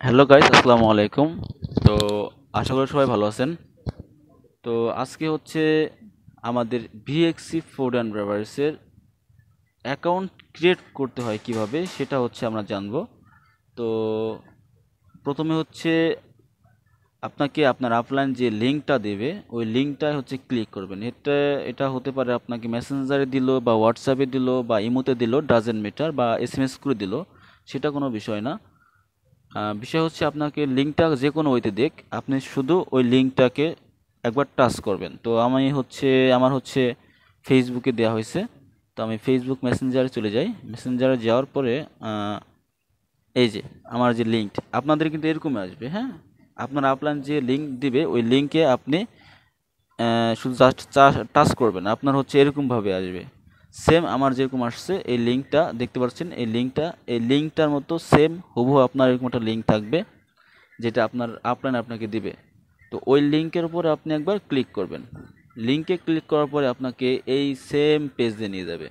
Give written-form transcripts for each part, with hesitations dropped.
Hello guys, আসসালামু আলাইকুম। তো আশা করি সবাই ভালো আছেন। তো আজকে হচ্ছে আমাদের ভিএক্সি ফুড অ্যান্ড বেভারেজের অ্যাকাউন্ট ক্রিয়েট করতে হয় কিভাবে সেটা হচ্ছে আমরা জানবো। তো প্রথমে হচ্ছে আপনাকে আপনার আপলাইন যে লিঙ্কটা দেবে ওই লিঙ্কটায় হচ্ছে ক্লিক করবেন। এটা হতে পারে আপনাকে মেসেঞ্জারে দিল বা হোয়াটসঅ্যাপে দিল বা ইমোতে দিল, ডাজেন্ট ম্যাটার, বা এসএমএস করে দিল, সেটা কোনো বিষয় না। বিষয় হচ্ছে আপনাকে লিঙ্কটা যে কোনো ওইতে দিক, আপনি শুধু ওই লিঙ্কটাকে একবার টাচ করবেন। তো আমার হচ্ছে ফেসবুকে দেওয়া হয়েছে। তো আমি ফেসবুক মেসেঞ্জারে চলে যাই। মেসেঞ্জারে যাওয়ার পরে এই যে আমার যে লিঙ্ক, আপনাদের কিন্তু এরকমই আসবে। হ্যাঁ, আপনার আপলাইন যে লিঙ্ক দিবে ওই লিঙ্কে আপনি শুধু জাস্ট টাচ করবেন, আপনার হচ্ছে এরকমভাবে আসবে। সেম আমার যেরকম আসছে এই লিঙ্কটা দেখতে পাচ্ছেন, এই লিঙ্কটার মতো সেম হুবহু আপনার এরকম একটা লিঙ্ক থাকবে যেটা আপনার আপলাইন আপনাকে দিবে। তো ওই লিঙ্কের উপরে আপনি একবার ক্লিক করবেন। লিঙ্কে ক্লিক করার পরে আপনাকে এই সেম পেজে নিয়ে যাবে।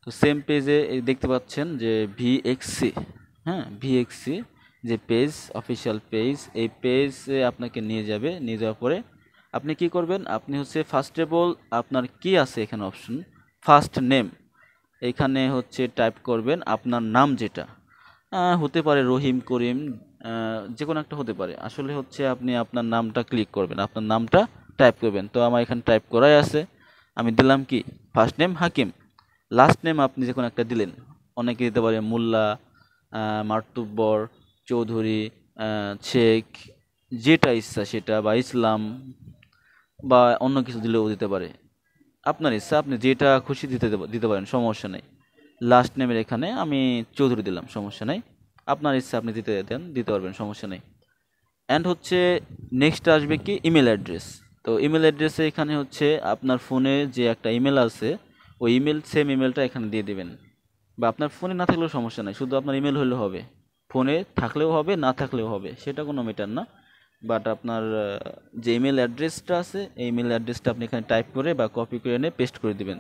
তো সেম পেজে দেখতে পাচ্ছেন যে ভিএক্সি, হ্যাঁ ভিএক্সি যে পেজ, অফিসিয়াল পেজ, এই পেজে আপনাকে নিয়ে যাবে। নিয়ে যাওয়ার পরে আপনি কি করবেন, আপনি হচ্ছে ফার্স্ট অফ অল আপনার কি আছে এখানে অপশন, ফার্স্ট নেম, এখানে হচ্ছে টাইপ করবেন আপনার নাম যেটা। হতে পারে রহিম, করিম, যে কোনো একটা হতে পারে। আসলে হচ্ছে আপনি আপনার নামটা ক্লিক করবেন, আপনার নামটা টাইপ করবেন। তো আমার এখানে টাইপ করাই আছে, আমি দিলাম কি ফার্স্ট নেম হাকিম। লাস্ট নেম আপনি যে কোনো একটা দিলেন, অনেকে দিতে পারে মোল্লা, মার্তুব্বর, চৌধুরী, শেখ, যেটা ইচ্ছা সেটা, বা ইসলাম, বা অন্য কিছু দিলেও দিতে পারে। আপনার ইচ্ছা, আপনি যেটা খুশি দিতে পারেন, সমস্যা নেই। লাস্ট নেমের এখানে আমি চৌধুরী দিলাম, সমস্যা নেই। আপনার ইচ্ছা আপনি দিতে পারবেন, সমস্যা নেই। অ্যান্ড হচ্ছে নেক্সট আসবে কি ইমেল অ্যাড্রেস। তো ইমেল অ্যাড্রেসে এখানে হচ্ছে আপনার ফোনে যে একটা ইমেল আছে ওই সেম ইমেলটা এখানে দিয়ে দিবেন। বা আপনার ফোনে না থাকলেও সমস্যা নেই, শুধু আপনার ইমেল হলেও হবে। ফোনে থাকলেও হবে, না থাকলেও হবে, সেটা কোনো ম্যাটার না। বাট আপনার যে ইমেল অ্যাড্রেসটা আছে এই ইমেল অ্যাড্রেসটা আপনি এখানে টাইপ করে বা কপি করে এনে পেস্ট করে দিবেন।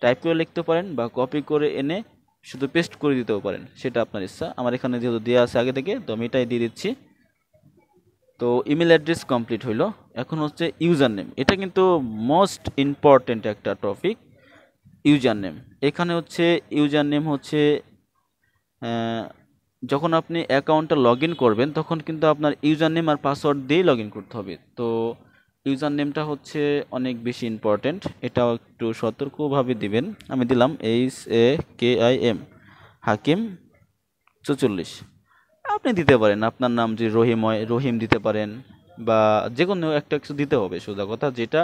টাইপ করে লিখতে পারেন বা কপি করে এনে শুধু পেস্ট করে দিতেও পারেন, সেটা আপনার ইচ্ছা। আমার এখানে যেহেতু দেওয়া আছে আগে থেকে, তো আমি এটাই দিয়ে দিচ্ছি। তো ইমেল অ্যাড্রেস কমপ্লিট হইলো। এখন হচ্ছে ইউজার নেম, এটা কিন্তু মোস্ট ইম্পর্টেন্ট একটা টপিক। ইউজার নেম, এখানে হচ্ছে ইউজার নেম হচ্ছে যখন আপনি অ্যাকাউন্টটা লগ ইন করবেন তখন কিন্তু আপনার ইউজার নেম আর পাসওয়ার্ড দিয়েই লগ ইন করতে হবে। তো ইউজার নেমটা হচ্ছে অনেক বেশি ইম্পর্ট্যান্ট, এটাও একটু সতর্কভাবে দিবেন। আমি দিলাম HAKIM, হাকিম 44। আপনি দিতে পারেন আপনার নাম যে রহিম হয়, রহিম দিতে পারেন, বা যে কোনো একটা কিছু দিতে হবে, সোজা কথা, যেটা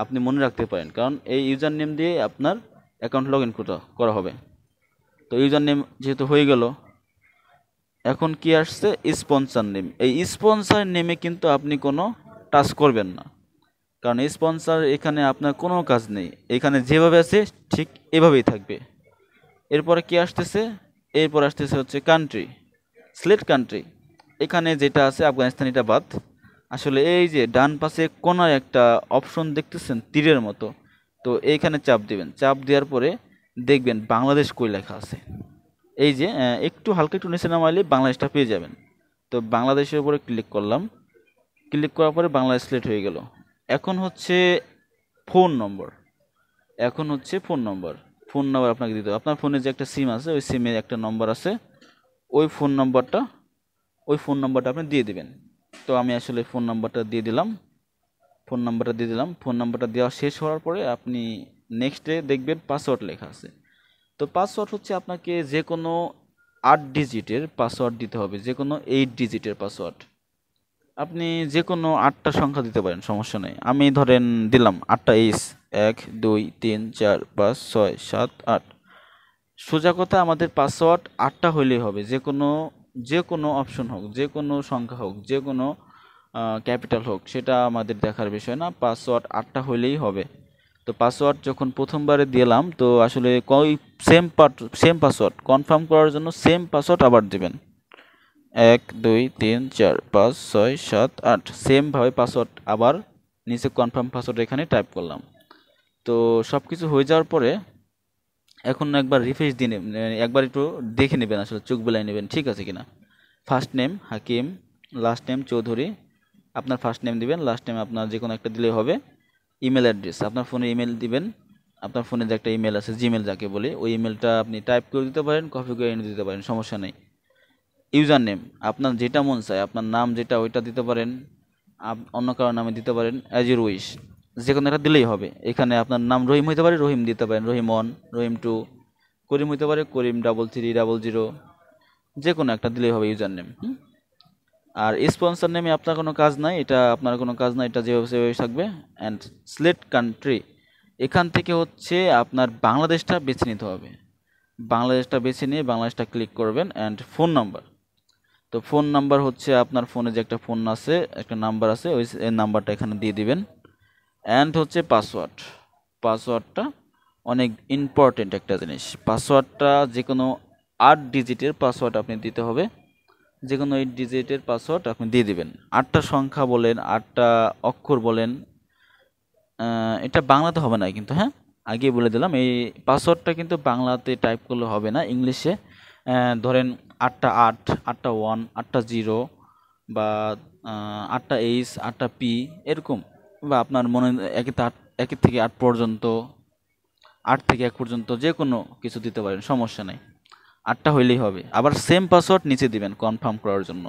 আপনি মনে রাখতে পারেন, কারণ এই ইউজার নেম দিয়ে আপনার অ্যাকাউন্ট লগ ইন করা হবে। তো ইউজার নেম যেহেতু হয়ে গেল, এখন কি আসছে স্পন্সর নেম। এই স্পন্সর নেমে কিন্তু আপনি কোনো টাচ করবেন না, কারণ স্পন্সর এখানে আপনার কোনো কাজ নেই, এখানে যেভাবে আছে ঠিক এভাবেই থাকবে। এরপরে কি আসতেছে, এরপর আসতেছে হচ্ছে কান্ট্রি, সিলেক্ট কান্ট্রি। এখানে যেটা আছে আফগানিস্তান, এটা বাদ। আসলে এই যে ডান পাশে কোনায় একটা অপশন দেখতেছেন তীরের মতো, তো এইখানে চাপ দিবেন। চাপ দেওয়ার পরে দেখবেন বাংলাদেশ কই লেখা আছে। এই যে একটু হালকা একটু নিচে নামাইলে বাংলাদেশটা পেয়ে যাবেন। তো বাংলাদেশের উপরে ক্লিক করলাম। ক্লিক করার পরে বাংলাদেশ সিলেক্ট হয়ে গেল। এখন হচ্ছে ফোন নম্বর, এখন হচ্ছে ফোন নম্বর আপনাকে দিতে হবে। আপনার ফোনে যে একটা সিম আছে ওই সিমের একটা নম্বর আছে, ওই ফোন নম্বরটা আপনি দিয়ে দিবেন। তো আমি আসলে ফোন নাম্বারটা দেওয়া শেষ হওয়ার পরে আপনি নেক্সটে দেখবেন পাসওয়ার্ড লেখা আছে। তো পাসওয়ার্ড হচ্ছে আপনাকে যে কোনো 8 ডিজিটের পাসওয়ার্ড দিতে হবে, যে কোনো 8 ডিজিটের পাসওয়ার্ড। আপনি যে কোনো 8টা সংখ্যা দিতে পারেন, সমস্যা নেই। আমি ধরেন দিলাম 8টা এইচ, 1 2 3 4 5 6 7 8। সোজা কথা, আমাদের পাসওয়ার্ড 8টা হইলেই হবে। যে কোনো অপশন হোক, যে কোনো সংখ্যা হোক, যে কোনো ক্যাপিটাল হোক, সেটা আমাদের দেখার বিষয় না, পাসওয়ার্ড 8টা হইলেই হবে। তো পাসওয়ার্ড যখন প্রথমবারে দিলাম, তো আসলে সেম পাসওয়ার্ড কনফার্ম করার জন্য সেম পাসওয়ার্ড আবার দিবেন। 1 2 3 4 5 6 7 8, সেমভাবে পাসওয়ার্ড আবার নিচে কনফার্ম পাসওয়ার্ড এখানে টাইপ করলাম। তো সব কিছু হয়ে যাওয়ার পরে এখন একবার রিফ্রেশ দিয়ে নেবেন, একবার একটু দেখে নেবেন, আসলে চোখ বুলাই নেবেন ঠিক আছে কিনা। ফার্স্ট নেম হাকিম, লাস্ট নেম চৌধুরী। আপনার ফার্স্ট নেম দিবেন, লাস্ট নেম আপনার যে কোনো একটা দিলেই হবে। ইমেল অ্যাড্রেস, আপনার ফোনে ইমেল দিবেন। আপনার ফোনে যে একটা ইমেল আছে, জিমেল যাকে বলি, ওই ইমেলটা আপনি টাইপ করে দিতে পারেন, কপি করে এনে দিতে পারেন, সমস্যা নেই। ইউজার নেম আপনার যেটা মন চায়, আপনার নাম যেটা ওইটা দিতে পারেন, অন্য কারোর নামে দিতে পারেন, অ্যাজ ইউর উইশ, যে কোনো একটা দিলেই হবে। এখানে আপনার নাম রহিম হইতে পারে, রহিম দিতে পারেন, রহিম 1, রহিম 2, করিম হইতে পারে, করিম 3300, যে কোনো একটা দিলেই হবে ইউজার নেম। আর স্পন্সর নেমে আপনার কোনো কাজ নাই, এটা আপনার কোনো কাজ নাই, এটা যেভাবে সেভাবে থাকবে। অ্যান্ড সিলেক্ট কান্ট্রি, এখান থেকে হচ্ছে আপনার বাংলাদেশটা বেছে নিতে হবে। বাংলাদেশটা বেছে নিয়ে বাংলাদেশটা ক্লিক করবেন। অ্যান্ড ফোন নাম্বার, তো ফোন নাম্বার হচ্ছে আপনার ফোনে যে একটা ফোন আছে, একটা নাম্বার আছে, ওই নাম্বারটা এখানে দিয়ে দিবেন। অ্যান্ড হচ্ছে পাসওয়ার্ড, পাসওয়ার্ডটা অনেক ইম্পর্টেন্ট একটা জিনিস। পাসওয়ার্ডটা যে কোনো 8 ডিজিটের পাসওয়ার্ড আপনি দিতে হবে, যে কোনো 8 ডিজিটের পাসওয়ার্ড আপনি দিয়ে দিবেন। 8টা সংখ্যা বলেন, 8টা অক্ষর বলেন, এটা বাংলাতে হবে না কিন্তু, হ্যাঁ আগেই বলে দিলাম, এই পাসওয়ার্ডটা কিন্তু বাংলাতে টাইপ করলে হবে না, ইংলিশে। ধরেন 8টা 8, 8টা 1, 8টা 0, বা 8টা H, 8টা P, এরকম। বা আপনার মনে একের থেকে 8 পর্যন্ত, 8 থেকে 1 পর্যন্ত যে কোনো কিছু দিতে পারেন, সমস্যা নেই। 8টা হইলেই হবে। আবার সেম পাসওয়ার্ড নিচে দিবেন কনফার্ম করার জন্য,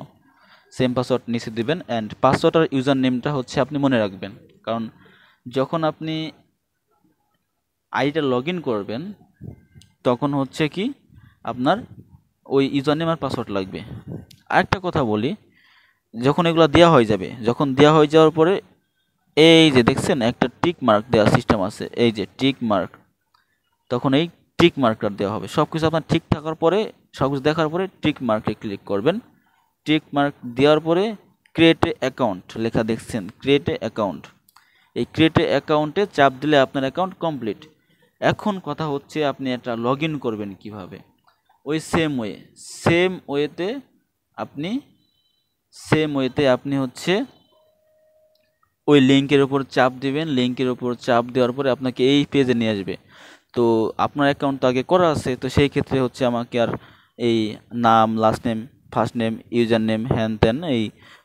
সেম পাসওয়ার্ড নিচে দিবেন। অ্যান্ড পাসওয়ার্ড আর ইউজার নেমটা হচ্ছে আপনি মনে রাখবেন, কারণ যখন আপনি আইডিটা লগ ইন করবেন তখন হচ্ছে কি আপনার ওই ইউজার নেম আর পাসওয়ার্ড লাগবে। আরেকটা কথা বলি, যখন এগুলো দেওয়া হয়ে যাবে, যখন দেওয়া হয়ে যাওয়ার পরে এই যে দেখছেন একটা টিক মার্ক দেওয়ার সিস্টেম আছে, এই যে টিক মার্ক, তখন এই টিক মার্কটা দেওয়া হবে। সব কিছু আপনার ঠিক থাকার পরে, সব কিছু দেখার পরে টিক মার্কে ক্লিক করবেন। টিক মার্ক দেওয়ার পরে ক্রিয়েট এ অ্যাকাউন্ট লেখা দেখছেন, ক্রিয়েট এ অ্যাকাউন্ট, এই ক্রিয়েট এ অ্যাকাউন্টে চাপ দিলে আপনার অ্যাকাউন্ট কমপ্লিট। এখন কথা হচ্ছে আপনি এটা লগ ইন করবেন কীভাবে। ওই সেম ওয়েতে আপনি হচ্ছে ওই লিঙ্কের উপর চাপ দিবেন। লিঙ্কের উপর চাপ দেওয়ার পরে আপনাকে এই পেজে নিয়ে আসবে। তো আপনার অ্যাকাউন্ট তো আগে করা আছে, তো সেই ক্ষেত্রে হচ্ছে আমাকে আর এই নাম, last name, first name, user name, হ্যান ত্যান, এই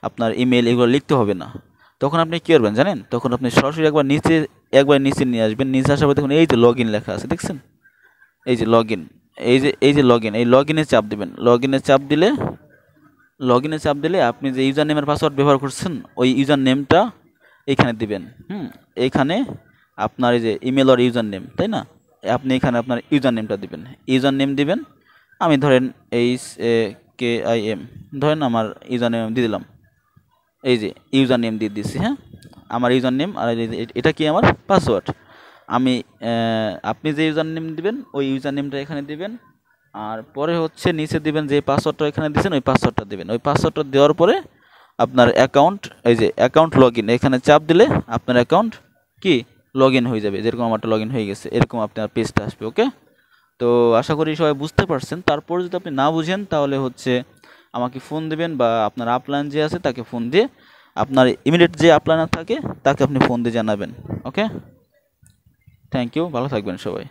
আপনার ইমেল, এগুলো লিখতে হবে না। তখন আপনি কী করবেন জানেন, তখন আপনি সরাসরি একবার নিচে নিয়ে আসবেন। নিচে আসার পর দেখুন এই যে লগ ইন লেখা আছে দেখছেন, এই যে লগ ইন, এই যে লগ ইন, এই লগ ইনে চাপ দেবেন। লগ ইনে চাপ দিলে আপনি যে ইউজার নেমের পাসওয়ার্ড ব্যবহার করছেন ওই ইউজার নেমটা এইখানে দিবেন। এইখানে আপনার এই যে ইমেল আর ইউজার নেম, তাই না, আপনি এখানে আপনার ইউজার নেমটা দিবেন। ইউজার নেম দিবেন, আমি ধরেন HAKIM ধরেন আমার ইউজার নেম দিয়ে দিলাম। এই যে ইউজার নেম দিয়ে দিচ্ছি, হ্যাঁ আমার ইউজার নেম, আর এটা কি আমার পাসওয়ার্ড। আমি আপনি যে ইউজার নেম দিবেন ওই ইউজার নেমটা এখানে দিবেন। আর পরে হচ্ছে নিচে দিবেন যে পাসওয়ার্ডটা এখানে দিয়েছেন, ওই পাসওয়ার্ডটা দিবেন। ওই পাসওয়ার্ডটা দেওয়ার পরে আপনার অ্যাকাউন্ট, এই যে অ্যাকাউন্ট লগ ইন, এখানে চাপ দিলে আপনার অ্যাকাউন্ট কি লগ ইন হয়ে যাবে। যেরকম আমারটা লগ ইন হয়ে গেছে, এরকম আপনার পেজটা আসবে। ওকে, তো আশা করি সবাই বুঝতে পারছেন। তারপর যদি আপনি না বুঝেন তাহলে হচ্ছে আমাকে ফোন দিবেন, বা আপনার আপলাইন যে আছে তাকে ফোন দিয়ে, আপনার ইমিডিয়েট যে আপলাইনার থাকে তাকে আপনি ফোন দিয়ে জানাবেন। ওকে, থ্যাংক ইউ, ভালো থাকবেন সবাই।